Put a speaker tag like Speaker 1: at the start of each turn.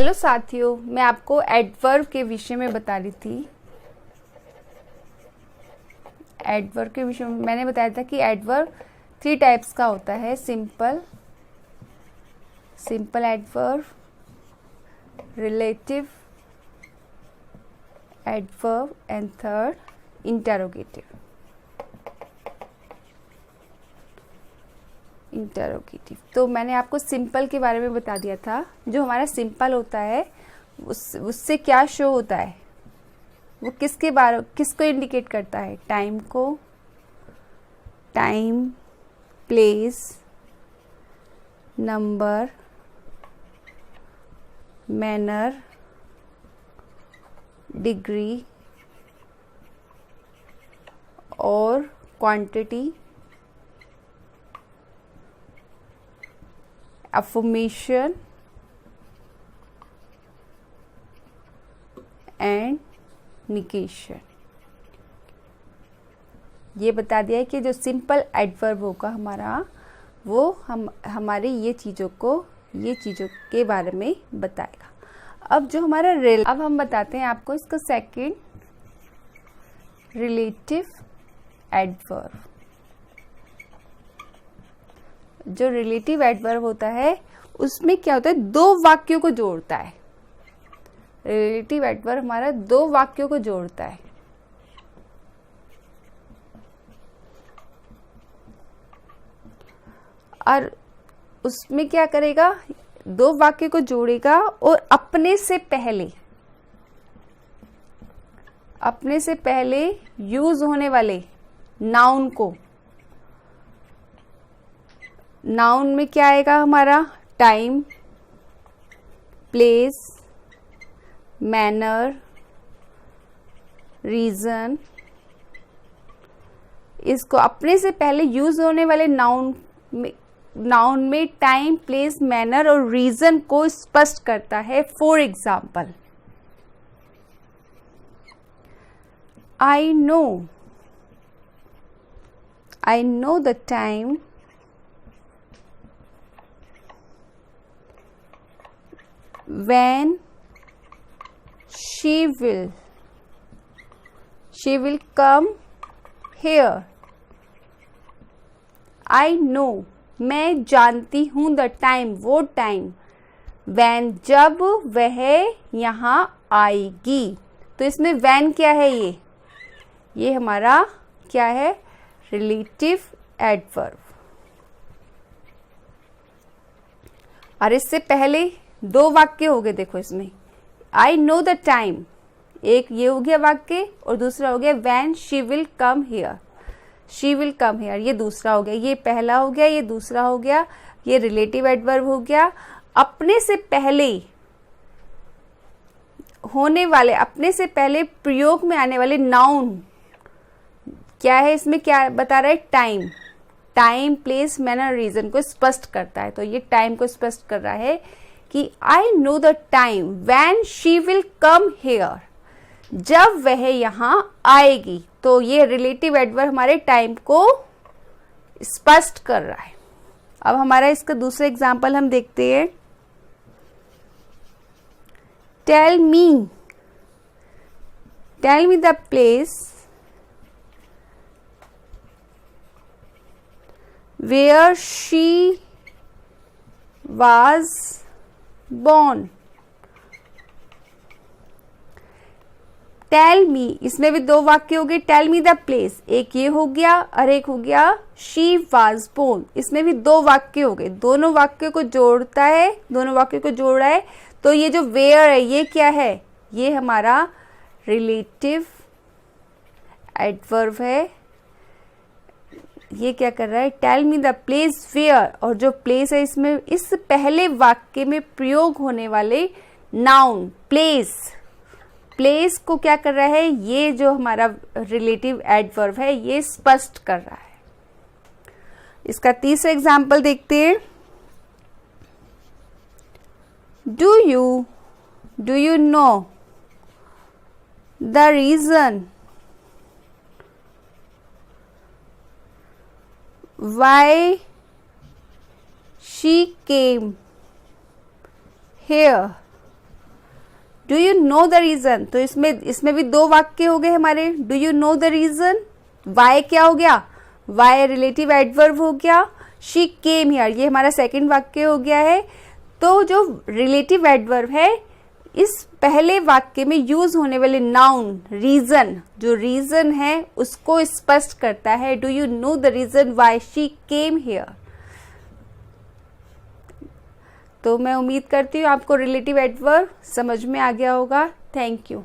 Speaker 1: Hello साथियों, मैं आपको एडवर्ब के विषय में बता रही थी। एडवर्ब के विषय में मैंने बताया था कि एडवर्ब 3 टाइप्स का होता है। Simple adverb, relative adverb and third interrogative. तो मैंने आपको सिंपल के बारे में बता दिया था। जो हमारा सिंपल होता है उससे क्या शो होता है, वो किसको इंडिकेट करता है? टाइम को, time, place, number, manner, degree और क्वांटिटी, affirmation एंड negation। ये बता दिया है कि जो सिंपल एडवर्ब होगा हमारा, वो हमारे ये चीज़ों के बारे में बताएगा। अब जो हमारा अब हम बताते हैं आपको इसका सेकंड रिलेटिव एडवर्ब। जो रिलेटिव एडवर्ब होता है उसमें क्या होता है, 2 वाक्यों को जोड़ता है। रिलेटिव एडवर्ब हमारा 2 वाक्यों को जोड़ता है। और उसमें क्या करेगा, 2 वाक्य को जोड़ेगा और अपने से पहले यूज होने वाले नाउन में क्या आएगा हमारा? Time, place, manner, reason. इसको अपने से पहले यूज होने वाले नाउन में टाइम, प्लेस, मैनर और रीजन को स्पष्ट करता है। For example, I know the time when she will come here. I know, मैं जानती हूँ, the time, वो टाइम, when, जब वह यहाँ आएगी। तो इसमें when क्या है? ये हमारा क्या है? Relative adverb. और इससे पहले 2 वाक्य हो गए। देखो इसमें आई नो द टाइम, एक ये हो गया वाक्य, और दूसरा हो गया when she will come here. She will come here, ये दूसरा हो गया। ये पहला हो गया, ये दूसरा हो गया। ये रिलेटिव एडवर्ब हो गया। अपने से पहले होने वाले, अपने से पहले प्रयोग में आने वाले नाउन क्या है? इसमें क्या बता रहा है? टाइम, प्लेस, मैनर, रीजन को स्पष्ट करता है। तो ये टाइम को स्पष्ट कर रहा है कि I know the time when she will come here, जब वह यहां आएगी। तो ये रिलेटिव एडवर्ब हमारे टाइम को स्पष्ट कर रहा है। अब हमारा इसका दूसरा एग्जांपल हम देखते हैं। Tell me the place where she was born. Tell me, इसमें भी 2 वाक्य हो गए। टेल मी द प्लेस, एक ये हो गया और एक हो गया शी वाज बोर्न। इसमें भी 2 वाक्य हो गए। दोनों वाक्यों को जोड़ रहा है। तो ये जो वेयर है, ये क्या है? ये हमारा रिलेटिव एडवर्ब है। ये क्या कर रहा है? Tell me the place where, और जो प्लेस है इसमें इस पहले वाक्य में प्रयोग होने वाले नाउन प्लेस को क्या कर रहा है? ये जो हमारा रिलेटिव एडवर्ब है ये स्पष्ट कर रहा है। इसका तीसरा एग्जांपल देखते हैं। Do you know the reason why she came here? Do you know the reason, तो इसमें भी दो वाक्य हो गए हमारे। Do you know the reason, why क्या हो गया, वाई रिलेटिव एडवर्ब हो गया। शी केम हियर, ये हमारा सेकंड वाक्य हो गया है। तो जो रिलेटिव एडवर्ब है, इस पहले वाक्य में यूज होने वाले नाउन रीजन, जो रीजन है उसको स्पष्ट करता है। Do you know the reason why she came here. तो मैं उम्मीद करती हूँ आपको रिलेटिव एडवर्ब समझ में आ गया होगा। Thank you.